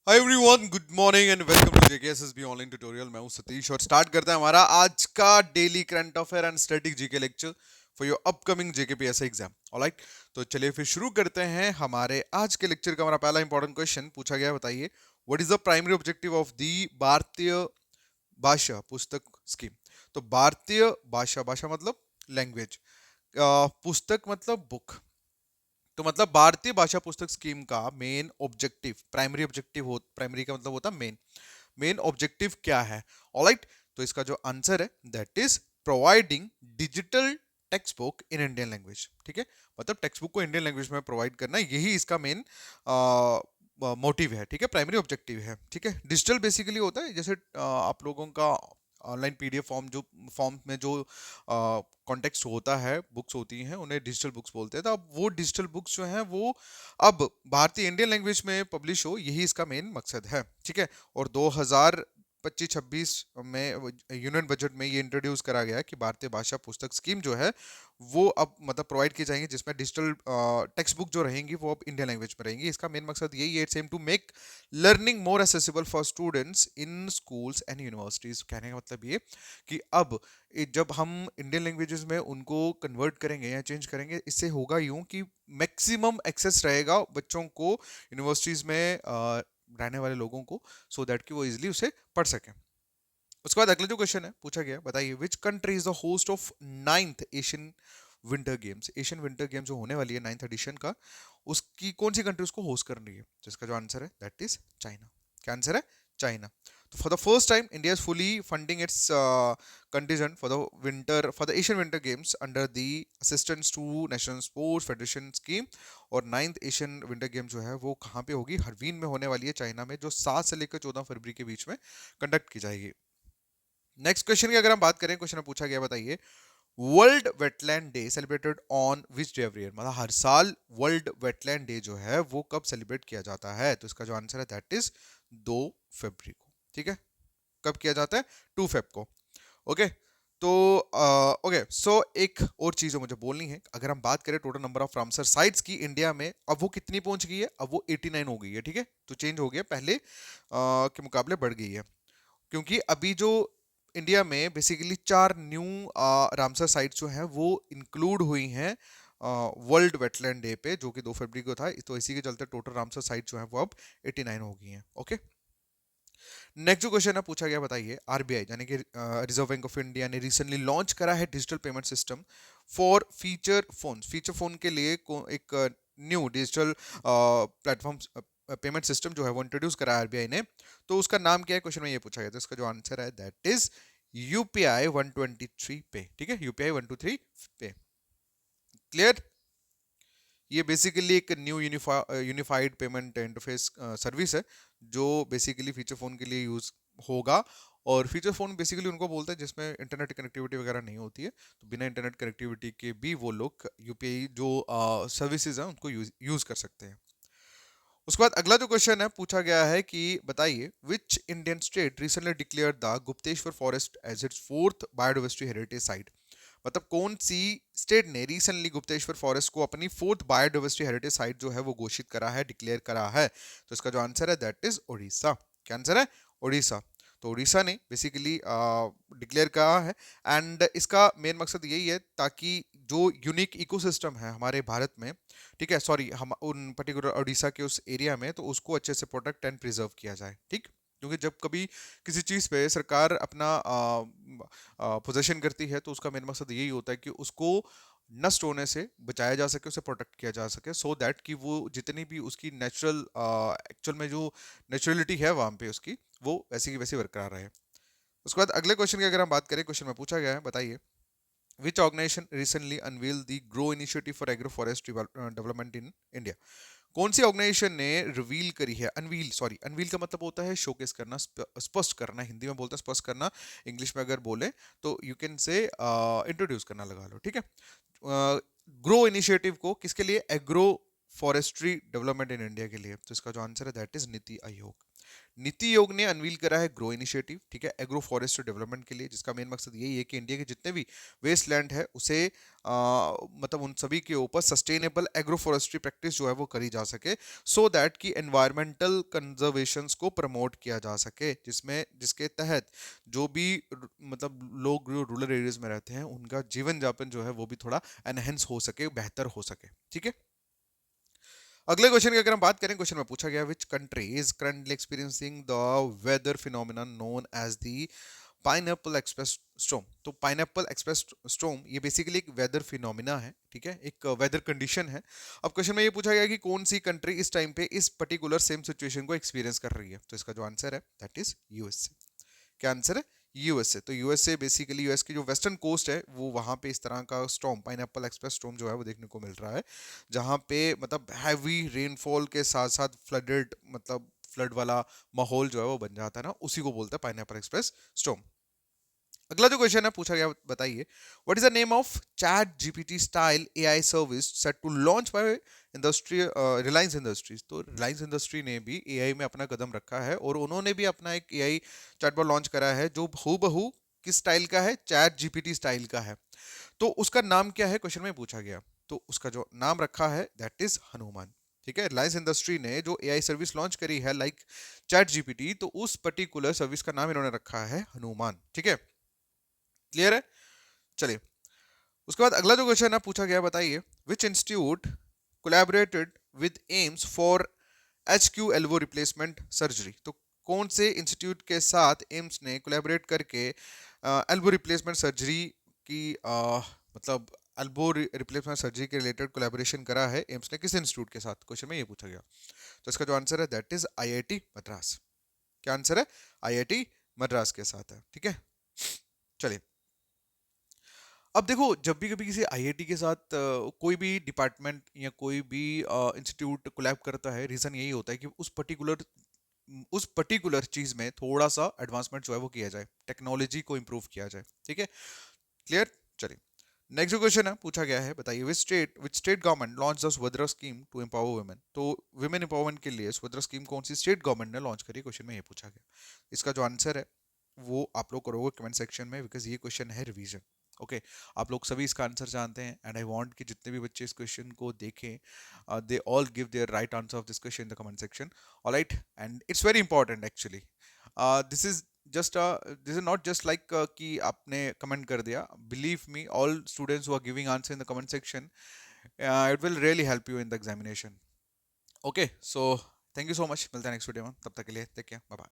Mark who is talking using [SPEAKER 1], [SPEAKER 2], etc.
[SPEAKER 1] Hi everyone, good morning and welcome to JKSSB online tutorial. मैं हूं सतीश और start करते हैं हमारा आज का daily current affair and static GK lecture for your upcoming JKPSC exam. Alright, तो चलिए फिर शुरू करते हैं हमारे आज के लेक्चर का। हमारा पहला इंपॉर्टेंट क्वेश्चन पूछा गया है, बताइए what is the primary objective of the भारतीय भाषा पुस्तक स्कीम। तो भारतीय भाषा, भाषा मतलब लैंग्वेज, पुस्तक मतलब बुक। तो मतलब भारतीय भाषा पुस्तक स्कीम का मेन ऑब्जेक्टिव, प्राइमरी ऑब्जेक्टिव हो, प्राइमरी का मतलब होता है मेन, मेन ऑब्जेक्टिव क्या है। ऑलराइट, तो इसका जो आंसर है that is providing digital text book in Indian language. ठीक है, मतलब टेक्स्ट बुक को इंडियन लैंग्वेज में प्रोवाइड करना, यही इसका मेन मोटिव है। ठीक है, प्राइमरी ऑब्जेक्टिव है। ठीक है, डिजिटल बेसिकली होता है जैसे आप लोगों का ऑनलाइन पीडीएफ फॉर्म, जो फॉर्म में जो कॉन्टेक्स्ट होता है, बुक्स होती हैं, उन्हें डिजिटल बुक्स बोलते हैं। तो अब वो डिजिटल बुक्स जो हैं वो अब भारतीय इंडियन लैंग्वेज में पब्लिश हो, यही इसका मेन मकसद है। ठीक है, और 2025-26 में यूनियन बजट में ये इंट्रोड्यूस करा गया है कि भारतीय भाषा पुस्तक स्कीम जो है वो अब मतलब प्रोवाइड की जाएंगी, जिसमें डिजिटल टेक्स्ट बुक जो रहेंगी वो अब इंडियन लैंग्वेज में रहेंगी। इसका मेन मकसद यही है, it's aim to make learning more accessible for students in schools and universities. कहने का मतलब ये कि अब जब हम इंडियन लैंग्वेजेस में उनको कन्वर्ट करेंगे या चेंज करेंगे, इससे होगा यूं कि मैक्सिमम एक्सेस रहेगा बच्चों को, यूनिवर्सिटीज में रहने वाले लोगों को, सो दैट कि वो इजिली उसे पढ़ सकें। उसके बाद अगला जो क्वेश्चन है पूछा गया, बताइए विच country is the host of ninth Asian winter games. Asian winter games जो होने वाली है नाइन्थ एडिशन का, उसकी कौन सी कंट्री उसको होस्ट कर रही है। तो इसका जो आंसर है दैट इज चाइना। क्या आंसर है? चाइना। तो for the first time India is fully funding it's contingent for the Asian Winter Games under the Assistance to National Sports Federation scheme। और नाइन्थ एशियन विंटर गेम जो है वो कहाँ पे होगी? हरवीन में होने वाली है, चाइना में, जो 7 से लेकर 14 फरवरी के बीच में कंडक्ट की जाएगी। नेक्स्ट क्वेश्चन की अगर हम बात करें, क्वेश्चन में पूछा गया, बताइए world wetland day celebrated on which day every year. मतलब हर साल वर्ल्ड वेटलैंड डे जो है वो कब सेलिब्रेट किया जाता है। तो इसका जो आंसर है दैट इज 2 फरवरी को। ठीक है, कब किया जाता है? 2 फेब को। ओके, तो ओके सो एक और चीज मुझे बोलनी है। अगर हम बात करें total number of Ramsar sites की इंडिया में, अब वो कितनी पहुंच गई है? अब वो 89 हो गई है। ठीक है, तो चेंज हो गया, पहले के मुकाबले बढ़ गई है, क्योंकि अभी जो इंडिया में बेसिकली 4 न्यू रामसर साइट्स जो हैं वो इंक्लूड हुई हैं वर्ल्ड वेटलैंड डे पे, जो कि 2 फरवरी को था। तो इसी के चलते टोटल रामसर साइट जो है वो अब 89 हो गई हैं। ओके, नेक्स्ट जो क्वेश्चन है पूछा गया, बताइए आरबीआई यानी कि रिजर्व बैंक ऑफ इंडिया ने रिसेंटली लॉन्च करा है digital payment system for feature phone. Feature phone के लिए एक new digital platform payment system जो है वो इंट्रोड्यूस करा है आरबीआई ने। तो उसका नाम क्या है, क्वेश्चन में ये पूछा गया। तो इसका जो आंसर है दैट इज यूपीआई 123 पे। ठीक है, यूपीआई 123 पे। क्लियर? ये बेसिकली एक new unified payment interface service है, जो बेसिकली फीचर फोन के लिए यूज होगा। और फीचर फोन बेसिकली उनको बोलते हैं जिसमें इंटरनेट कनेक्टिविटी वगैरह नहीं होती है, तो बिना इंटरनेट कनेक्टिविटी के भी वो लोग यूपीआई जो सर्विसेज हैं उनको यूज कर सकते हैं। उसके बाद अगला जो क्वेश्चन है पूछा गया है कि बताइए which Indian state recently declared the Gupteshwar forest as its fourth biodiversity heritage site. मतलब कौन सी स्टेट ने रिसेंटली गुप्तेश्वर फॉरेस्ट को अपनी फोर्थ बायोडाइवर्सिटी हेरिटेज साइट जो है वो घोषित करा है, डिक्लेयर करा है। तो इसका जो आंसर है दैट इज उड़ीसा। क्या आंसर है? उड़ीसा। तो उड़ीसा ने बेसिकली डिक्लेयर करा है, एंड इसका मेन मकसद यही है ताकि जो यूनिक इकोसिस्टम है हमारे भारत में, ठीक है, सॉरी, हम उन पर्टिकुलर उड़ीसा के उस एरिया में, तो उसको अच्छे से प्रोटेक्ट एंड प्रिजर्व किया जाए। ठीक, क्योंकि जब कभी किसी चीज़ पे सरकार अपना पोजेशन करती है तो उसका मेन मकसद यही होता है कि उसको नष्ट होने से बचाया जा सके, उसे प्रोटेक्ट किया जा सके, सो दैट कि वो जितनी भी उसकी नेचुरल एक्चुअल में जो नेचुरलिटी है वहाँ पे उसकी, वो वैसी की वैसी बरकरार रहे। उसके बाद अगले क्वेश्चन की अगर हम बात करें, क्वेश्चन में पूछा गया है, बताइए which organization recently unveiled the grow initiative for agroforestry development in India। कौन सी ऑर्गेनाइजेशन ने रिवील करी है, अनवील, सॉरी, अनवील का मतलब होता है शोकेस करना, स्पष्ट करना, हिंदी में बोलते हैं स्पष्ट करना, इंग्लिश में अगर बोले तो यू कैन से इंट्रोड्यूस करना लगा लो। ठीक है, ग्रो इनिशिएटिव को किसके लिए? Agro forestry development in India के लिए। तो इसका जो आंसर है दैट इज नीति आयोग। नीति आयोग ने अनवील करा है ग्रो इनिशिएटिव, ठीक है, एग्रो फॉरेस्ट्री डेवलपमेंट के लिए, जिसका मेन मकसद यही है कि इंडिया के जितने भी वेस्ट लैंड है उसे मतलब उन सभी के ऊपर सस्टेनेबल एग्रो फॉरेस्ट्री प्रैक्टिस जो है वो करी जा सके, सो दैट कि एनवायरमेंटल कंजर्वेशन को प्रमोट किया जा सके, जिसमें जिसके तहत जो भी मतलब लोग जो रूरल एरियाज में रहते हैं उनका जीवन यापन जो है वो भी थोड़ा एनहेंस हो सके, बेहतर हो सके, ठीक है। अगले क्वेश्चन की अगर हम बात करें, क्वेश्चन में पूछा गया which country is currently experiencing the weather phenomena known as the pineapple express storm. तो पाइनएप्पल एक्सप्रेस स्टॉर्म ये बेसिकली एक वेदर फिनोमिना है, ठीक है, एक वेदर कंडीशन है। अब क्वेश्चन में ये पूछा गया कि कौन सी कंट्री इस टाइम पे इस पर्टिकुलर सेम सिचुएशन को एक्सपीरियंस कर रही है, तो इसका जो आंसर है दैट इज यूएसए। क्या आंसर है? यूएसए। तो यूएसए बेसिकली यूएस की जो वेस्टर्न कोस्ट है वो वहां पे इस तरह का स्टॉर्म पाइनएप्पल एक्सप्रेस स्टॉर्म जो है वो देखने को मिल रहा है, जहां पे मतलब हैवी रेनफॉल के साथ साथ फ्लडेड मतलब फ्लड वाला माहौल जो है वो बन जाता है ना, उसी को बोलते हैं पाइनएप्पल एक्सप्रेस स्टॉर्म। अगला जो क्वेश्चन है पूछा गया, बताइए what is the name of chat GPT style AI service set to launch by industry Reliance industries. तो रिलायंस इंडस्ट्री ने भी एआई में अपना कदम रखा है और उन्होंने भी अपना एक एआई चैटबॉट लॉन्च करा है जो हूबहू किस स्टाइल का है, चैट जीपीटी स्टाइल का है। तो उसका नाम क्या है, क्वेश्चन में पूछा गया, तो उसका जो नाम रखा है दैट इज हनुमान, ठीक है। रिलायंस इंडस्ट्री ने जो एआई सर्विस लॉन्च करी है लाइक चैट जीपीटी, तो उस पर्टिकुलर सर्विस का नाम इन्होंने रखा है हनुमान, ठीक है, क्लियर है। चलिए उसके बाद अगला जो क्वेश्चन है पूछा गया, बताइए which institute collaborated with AIIMS for H Q elbow replacement surgery. तो कौन से इंस्टीट्यूट के साथ एम्स ने कोलैबोरेट करके एल्बो रिप्लेसमेंट सर्जरी की मतलब एल्बो रिप्लेसमेंट सर्जरी के रिलेटेड कोलैबोरेशन करा है एम्स ने किस इंस्टीट्यूट के साथ, क्वेश्चन में ये पूछा गया। तो इसका जो आंसर है दैट इज आईआईटी मद्रास। क्या आंसर है? आईआईटी मद्रास के साथ है, ठीक है। चलिए अब देखो, जब भी कभी किसी आईआईटी के साथ कोई भी डिपार्टमेंट या कोई भी इंस्टीट्यूट कोलैब करता है, रीजन यही होता है कि उस पर्टिकुलर चीज में थोड़ा सा एडवांसमेंट जो है वो किया जाए, टेक्नोलॉजी को इंप्रूव किया जाए, ठीक है, क्लियर। चलिए नेक्स्ट क्वेश्चन है पूछा गया है, बताइए which state government launch the Swadhar scheme to empower women. तो वुमेन एम्पावरमेंट के लिए स्वद्रा स्कीम कौन सी स्टेट गवर्नमेंट ने लॉन्च करी, क्वेश्चन में ये पूछा गया। इसका जो आंसर है वो आप लोग करोगे कमेंट सेक्शन में, बिकॉज ये क्वेश्चन है रिवीजन, ओके। आप लोग सभी इसका आंसर जानते हैं एंड आई वांट कि जितने भी बच्चे इस क्वेश्चन को देखें they all give their right answer of this question in the comment section, alright, and it's very important actually. This is just this is not just like कि आपने comment कर दिया, believe me all students who are giving answer in the comment section, it will really help you in the examination, okay. So thank you so much, मिलते हैं next video में, तब तक के लिए टेक केयर, बाय बाय।